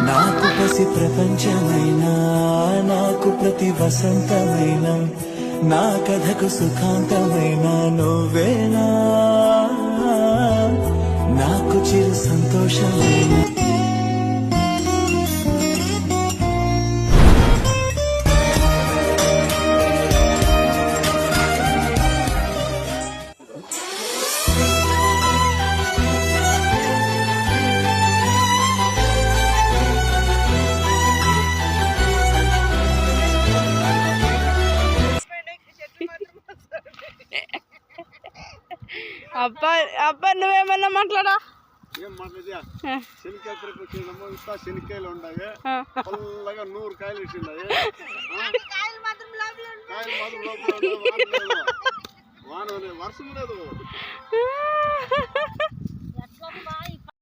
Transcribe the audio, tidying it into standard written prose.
నాకు పసి ప్రపంచమైనా నాకు ప్రతి వసంతమైన నా కథకు సుఖాంతమైన నువ్వేనా నాకు చిరు సంతోషమైన అబ్బా అబ్బా నువ్వేమన్నా మాట్లాడా ఏం మాట్లాడియా శనికాయ తిరుపతి వచ్చేదమ్మో ఇంత శనికాయలు ఉన్నాయి చల్లగా 100 కాయలు ఇచ్చిండాయి కాయలు మాత్రం లోపల వాన లేదు వర్షం లేదు